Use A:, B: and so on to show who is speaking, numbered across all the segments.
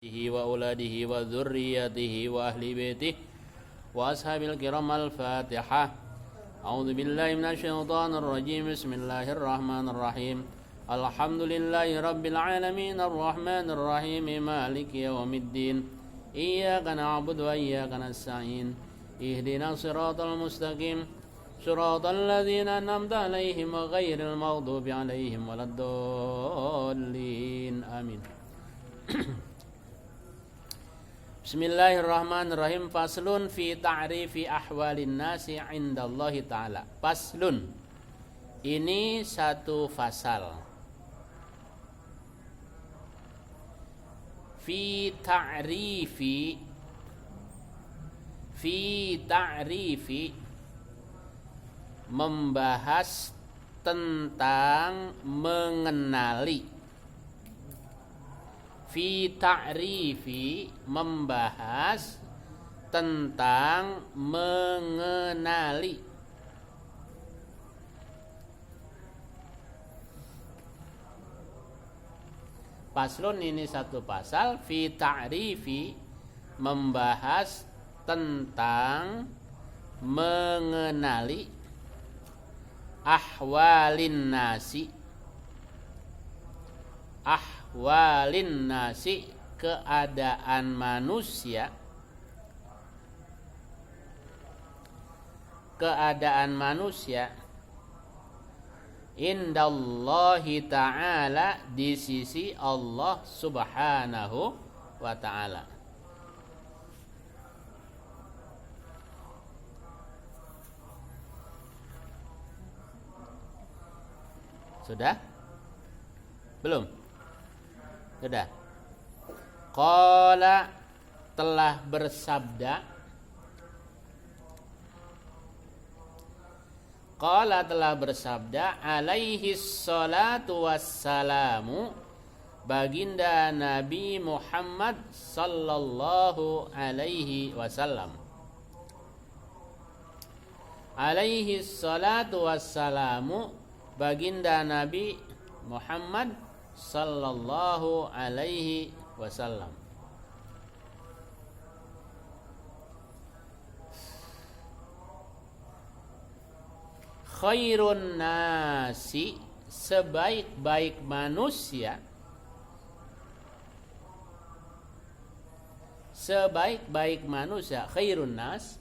A: وأولاده وذريته وأهل بيته وأصحاب الكرام الفاتحة. أعوذ بالله من الشيطان الرجيم. بسم الله الرحمن الرحيم. الحمد لله رب العالمين الرحمن الرحيم مالك يوم الدين. إياك نعبد وإياك نستعين. اهدنا الصراط المستقيم صراط الذين أنعمت عليهم غير المغضوب عليهم ولا الضالين. آمين. Bismillahirrahmanirrahim. Faslun fi ta'rifi ahwalin nasi indallahi ta'ala. Faslun, ini satu fasal. Fi ta'rifi membahas tentang mengenali. Fi ta'rifi membahas tentang mengenali. Paslun, ini satu pasal. Fi ta'rifi membahas tentang mengenali ahwalin nasi. Ahwalin nasi, keadaan manusia. Keadaan manusia indallahi ta'ala, di sisi Allah subhanahu wa ta'ala. Sudah? Belum? Sudah. Qala, telah bersabda. Qala, telah bersabda, alaihi salatu wassalamu, baginda Nabi Muhammad sallallahu alaihi wasallam. Alaihi salatu wassalamu, baginda Nabi Muhammad sallallahu alaihi wasallam. Khairun nasi, sebaik-baik manusia. Sebaik-baik manusia, khairun nas,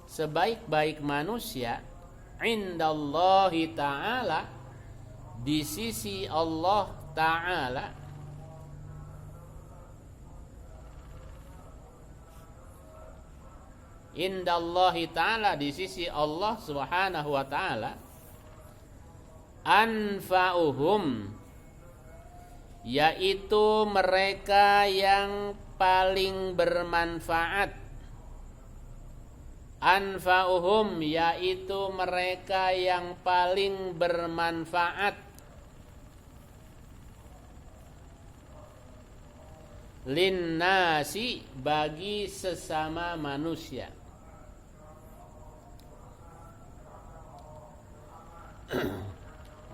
A: sebaik-baik manusia, indallahi ta'ala, di sisi Allah ta'ala. Indallahi ta'ala, di sisi Allah subhanahu wa ta'ala. Anfa'uhum, yaitu mereka yang paling bermanfaat. Anfa'uhum, yaitu mereka yang paling bermanfaat. Linnasi, bagi sesama manusia.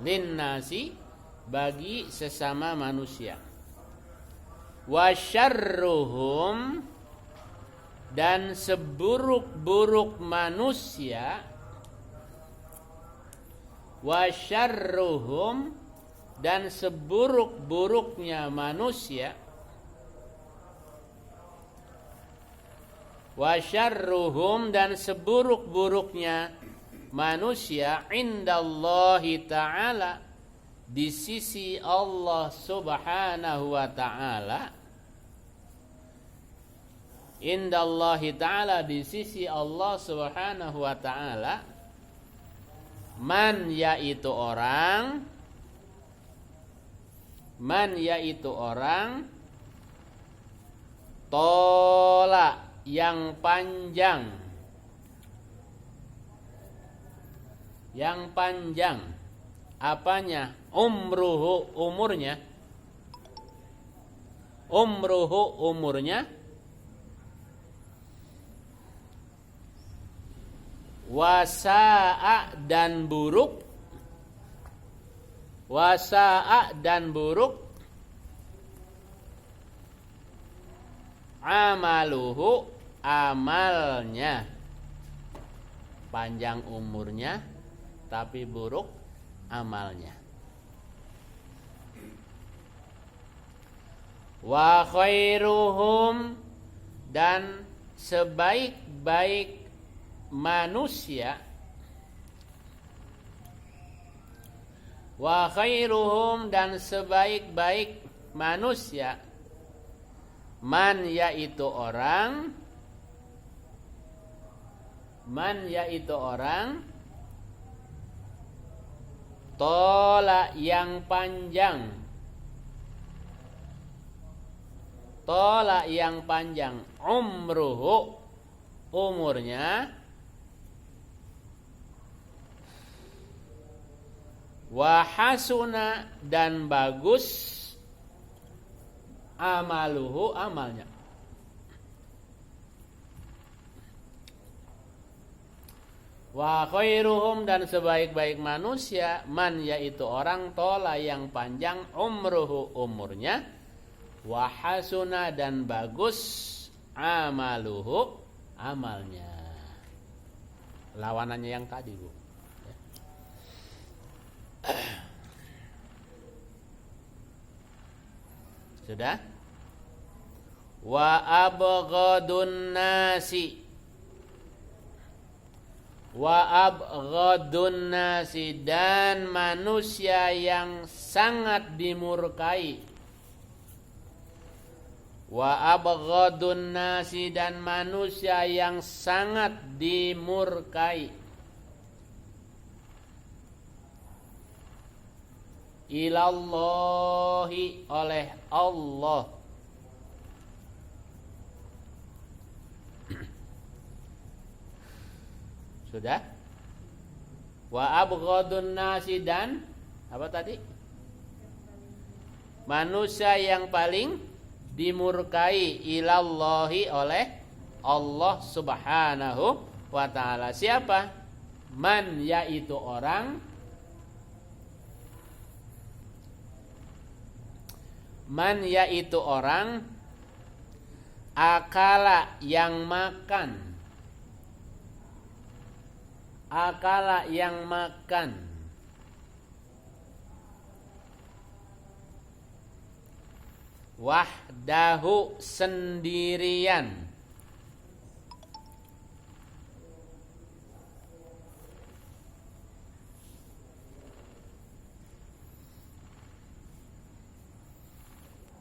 A: Linnasi, bagi sesama manusia. Wasyarruhum, dan seburuk-buruk manusia. Wasyarruhum, dan seburuk-buruknya manusia. Wasyarruhum, dan seburuk-buruknya manusia, indallahi ta'ala, di sisi Allah subhanahu wa ta'ala. Indallahi ta'ala, di sisi Allah subhanahu wa ta'ala. Man, yaitu orang. Man, yaitu orang. Tola, yang panjang. Yang panjang. Apanya? Umruhu, umurnya. Umruhu, umurnya. Wasa'a, dan buruk. Wasa'a, dan buruk. amaluhu amalnya. Panjang umurnya tapi buruk amalnya. Wa khairuhum dan sebaik-baik manusia. Wa khairuhum dan sebaik-baik manusia. Man yaitu orang. Man yaitu orang. Tola yang panjang. Tola yang panjang. Umruhu umurnya. Wahasuna dan bagus amaluhu amalnya. Wa khairuhum dan sebaik-baik manusia man yaitu orang tola yang panjang umruhu umurnya. Wahasuna dan bagus amaluhu amalnya. Lawanannya yang tadi, Bu. Sudah? Wa abghadun nasi. Wa abghadun nasi dan manusia yang sangat dimurkai. Wa abghadun nasi dan manusia yang sangat dimurkai. Ilallahi oleh Allah. Sudah? Wa abghadun nasi dan apa tadi? Manusia yang paling dimurkai ilallahi oleh Allah Subhanahu wa ta'ala. Siapa? Man yaitu orang. Man yaitu orang. Akala yang makan. Akala yang makan. Wahdahu sendirian.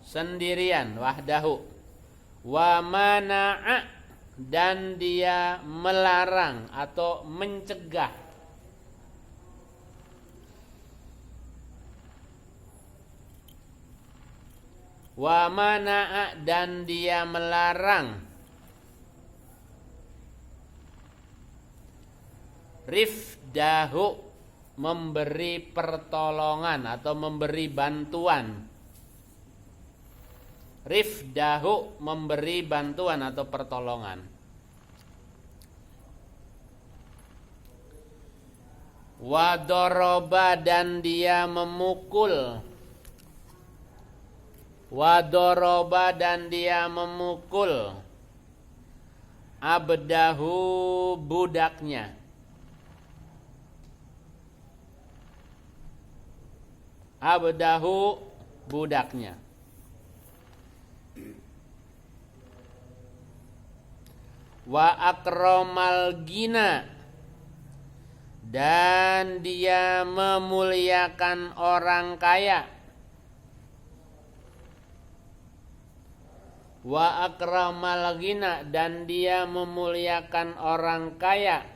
A: Sendirian, wahdahu. Wa mana'a dan dia melarang atau mencegah. Wa mana'a dan dia melarang. Rifdahu memberi pertolongan atau memberi bantuan. Rifdahu memberi bantuan atau pertolongan. Wadoroba dan dia memukul. Wadoroba dan dia memukul. Abdahu budaknya. Abdahu budaknya. Wa akramal gina dan dia memuliakan orang kaya. Wa akramal gina dan dia memuliakan orang kaya.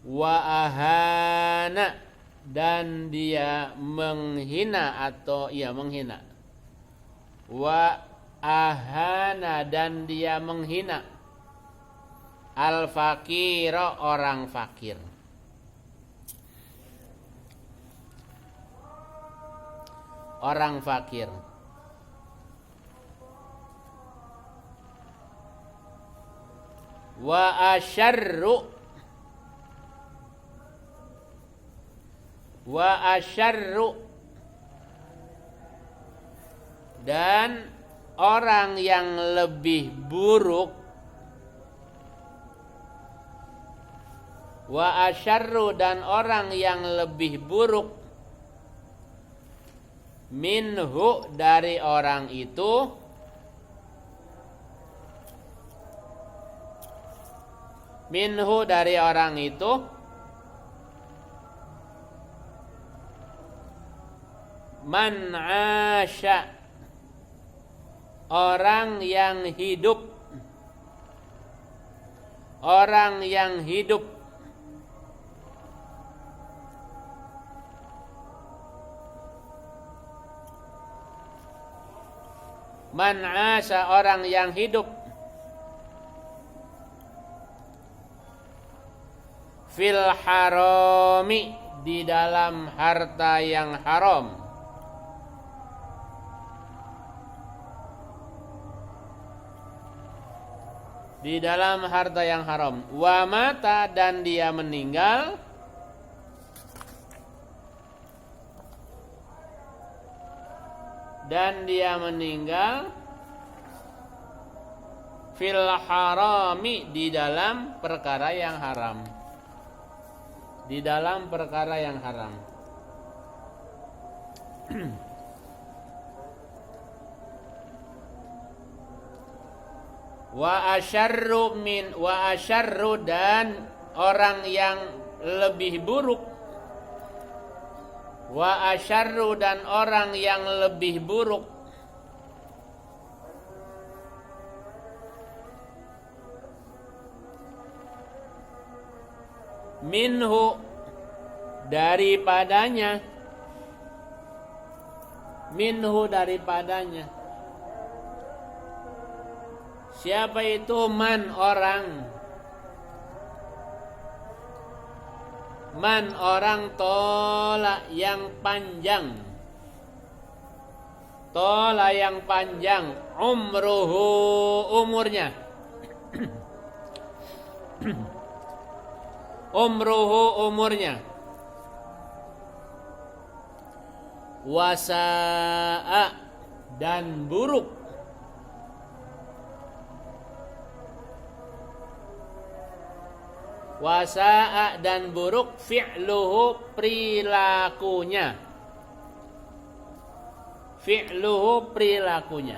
A: Wa ahana dan dia menghina atau menghina. Wa ahana dan dia menghina. Al-fakira orang fakir. Orang fakir. Wa asyarru dan orang yang lebih buruk, wa asyarru dan orang yang lebih buruk, minhu dari orang itu, minhu dari orang itu, man asya orang yang hidup, orang yang hidup, man asya orang yang hidup, fil harami di dalam harta yang haram, di dalam harta yang haram, wa mata dan dia meninggal, dan dia meninggal, fil harami di dalam perkara yang haram, di dalam perkara yang haram. Wa asyarru dan orang yang lebih buruk, wa asyarru dan orang yang lebih buruk, minhu daripadanya, minhu daripadanya. Siapa itu? Man orang, man orang, tola yang panjang, tola yang panjang, umruhu umurnya, umruhu umurnya, wasa'a dan buruk, wasa'a dan buruk, fi'luhu perilakunya, fi'luhu perilakunya.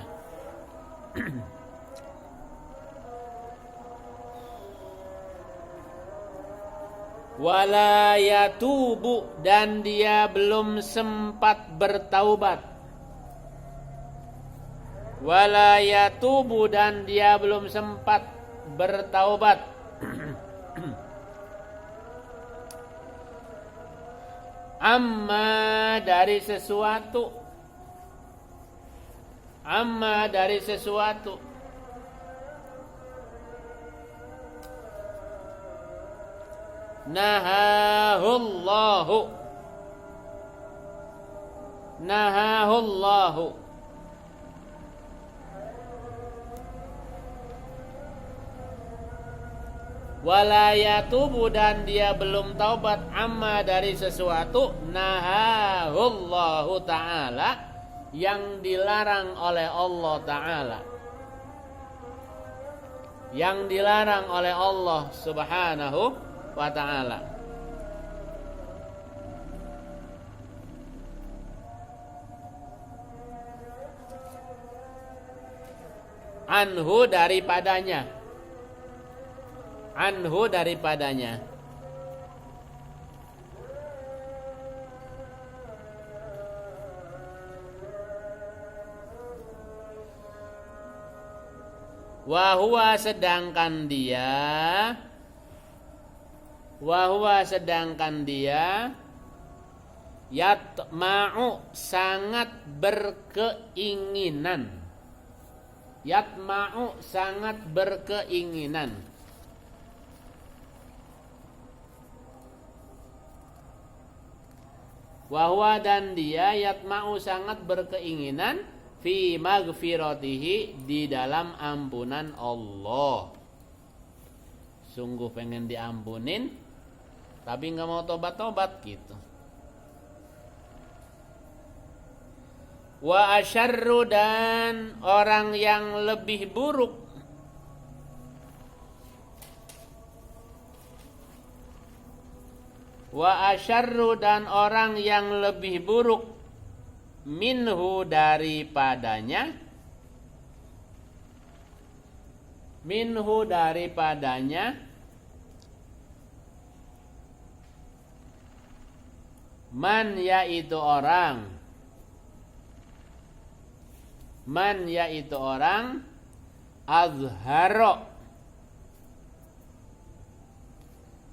A: Wala yatubu dan dia belum sempat bertaubat, wala yatubu dan dia belum sempat bertaubat, amma dari sesuatu, amma dari sesuatu, nahahullahu, nahahullahu, wala yatubu dan dia belum taubat, amma dari sesuatu, nahahullahu ta'ala yang dilarang oleh Allah ta'ala, yang dilarang oleh Allah subhanahu wa ta'ala. Anhu daripadanya, anhu daripadanya, wahwa sedangkan dia, wahwa sedangkan dia, yatma'u sangat berkeinginan, yatma'u sangat berkeinginan, wahwa dan dia, yatma'u sangat berkeinginan, fi maghfiratihi di dalam ampunan Allah. Sungguh pengen diampunin tapi nggak mau tobat-tobat gitu. Wa asyarru, dan orang yang lebih buruk. Wa asyarru, dan orang yang lebih buruk. Minhu, daripadanya. Minhu, daripadanya. Man, yaitu orang. Man, yaitu orang. Azharo.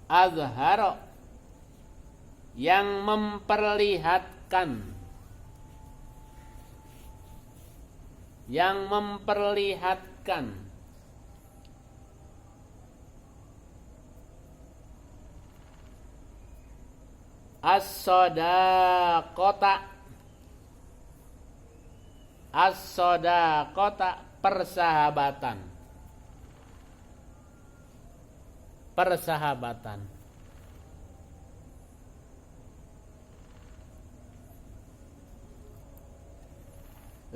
A: Azharo, yang memperlihatkan. Yang memperlihatkan. As-sodaqota. As-sodaqota, persahabatan. Persahabatan.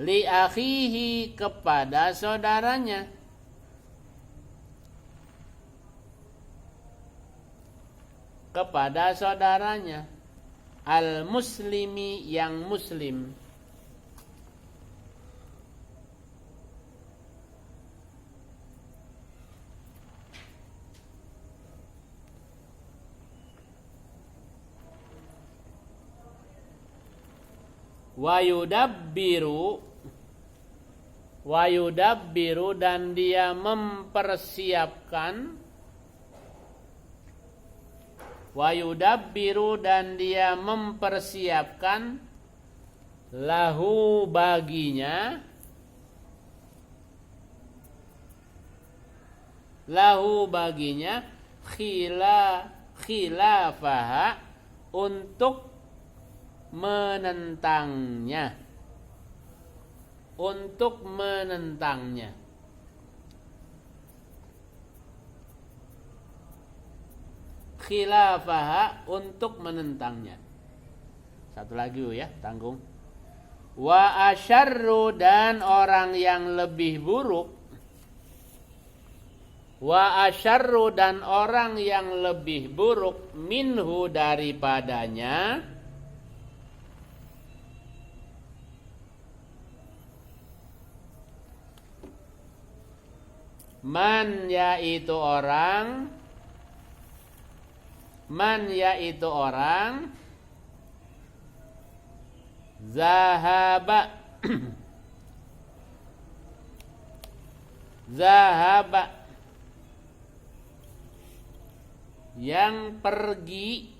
A: Li akhihi, kepada saudaranya. Kepada saudaranya. Al muslimi, yang muslim. Wayudabbiru. Wayudabbiru, dan dia mempersiapkan. Wayudabbiru, dan dia mempersiapkan. Lahu, baginya. Lahu, baginya. Khilafaha, untuk menentangnya. Untuk menentangnya. Khilafaha, untuk menentangnya. Satu lagi ya, tanggung. Wa asyarru, dan orang yang lebih buruk. Wa asyarru, dan orang yang lebih buruk. Minhu, daripadanya. Man, yaitu orang. Man, yaitu orang. Zahaba. Zahaba, yang pergi.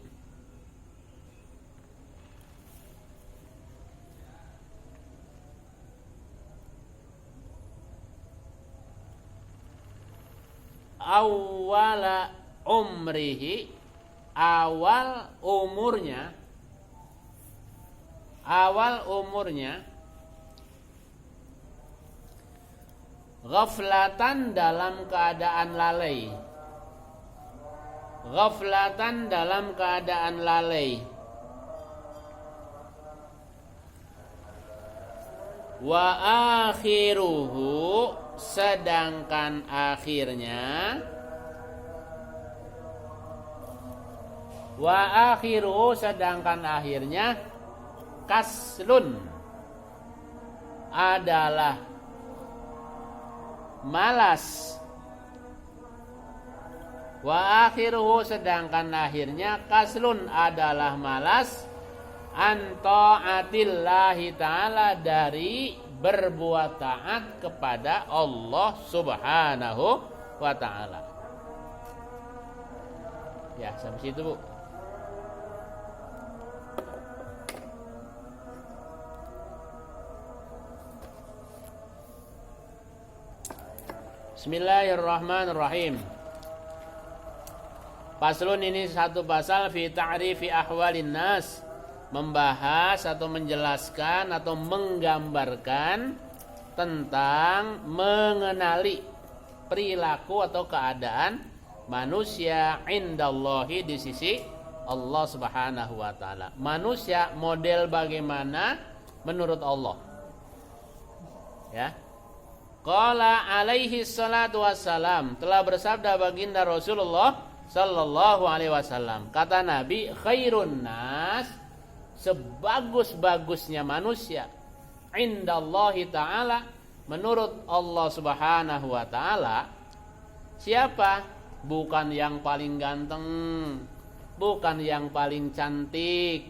A: Awala umrihi, awal umurnya. Awal umurnya. Ghaflatan, dalam keadaan lalai. Ghaflatan, dalam keadaan lalai. Wa akhiruhu, sedangkan akhirnya. Wa akhiruhu, sedangkan akhirnya. Kaslun, adalah malas. Wa akhiruhu, sedangkan akhirnya. Kaslun, adalah malas. An ta'atillahi ta'ala, dari berbuat taat kepada Allah subhanahu wa ta'ala. Ya, sampai situ, Bu. Bismillahirrahmanirrahim. Paslun, ini satu pasal fi ta'rifi ahwalin nas, membahas atau menjelaskan atau menggambarkan tentang mengenali perilaku atau keadaan manusia indallahi, di sisi Allah subhanahu wa ta'ala. Manusia model bagaimana menurut Allah. Ya. Qala alaihi salatu wassalam, telah bersabda baginda Rasulullah sallallahu alaihi wasallam. Kata Nabi, khairun nas, sebagus-bagusnya manusia, indallahi ta'ala, menurut Allah Subhanahu wa taala. Siapa? Bukan yang paling ganteng, bukan yang paling cantik,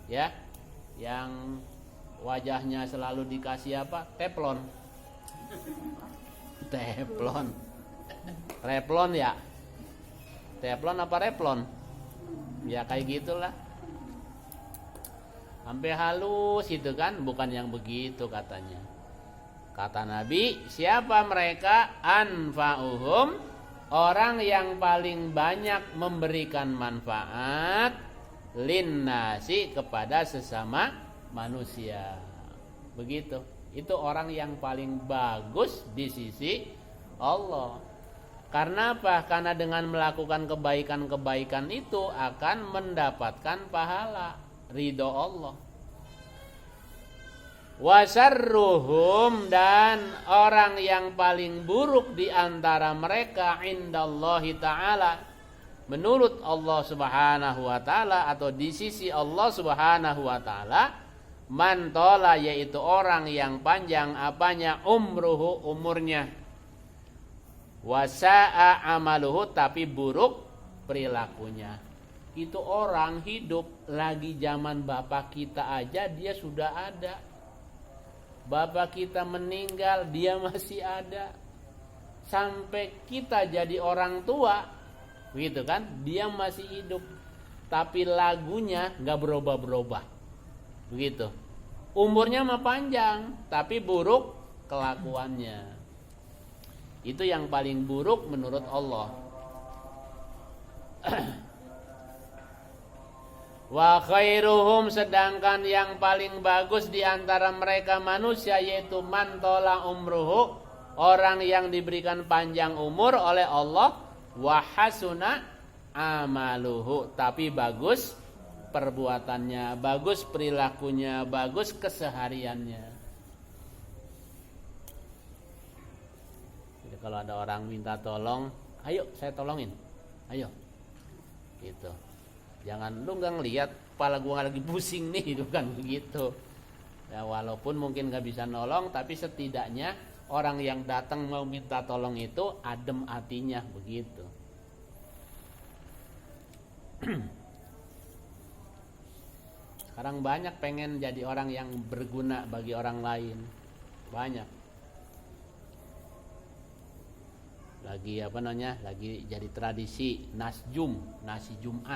A: ya, yang wajahnya selalu dikasih apa? Teflon. Teflon. Replon ya? Teflon apa replon? Ya kayak gitulah. Sampai halus itu kan, bukan yang begitu katanya. Kata Nabi, siapa mereka? Anfa'uhum, orang yang paling banyak memberikan manfaat linnasi, kepada sesama manusia. Begitu. Itu orang yang paling bagus di sisi Allah. Karena apa? Karena dengan melakukan kebaikan-kebaikan itu akan mendapatkan pahala, ridho Allah. Wasarruhum, dan orang yang paling buruk di antara mereka indallahi ta'ala, menurut Allah Subhanahu wa taala, atau di sisi Allah Subhanahu wa taala, man tola, yaitu orang yang panjang apanya? Umruhu, umurnya. Wasa'a amaluhu, tapi buruk perilakunya. Itu orang hidup lagi zaman bapak kita aja dia sudah ada. Bapak kita meninggal dia masih ada. Sampai kita jadi orang tua, gitu kan, dia masih hidup. Tapi lagunya gak berubah-berubah. Begitu. Umurnya mah panjang, tapi buruk kelakuannya. Itu yang paling buruk menurut Allah. Wa khairuhum, sedangkan yang paling bagus di antara mereka manusia, yaitu man tola umruhu, orang yang diberikan panjang umur oleh Allah, wa hasuna amaluhu, tapi bagus perbuatannya, bagus perilakunya, bagus kesehariannya. Jadi kalau ada orang minta tolong, ayo saya tolongin, ayo, gitu. Jangan lu nggak ngelihat kepala gua lagi pusing nih, itu kan begitu. Ya walaupun mungkin nggak bisa nolong, tapi setidaknya orang yang datang mau minta tolong itu adem hatinya, begitu. Sekarang banyak pengen jadi orang yang berguna bagi orang lain. Banyak. Lagi apa namanya? Lagi jadi tradisi nasjum, nasi Jumat.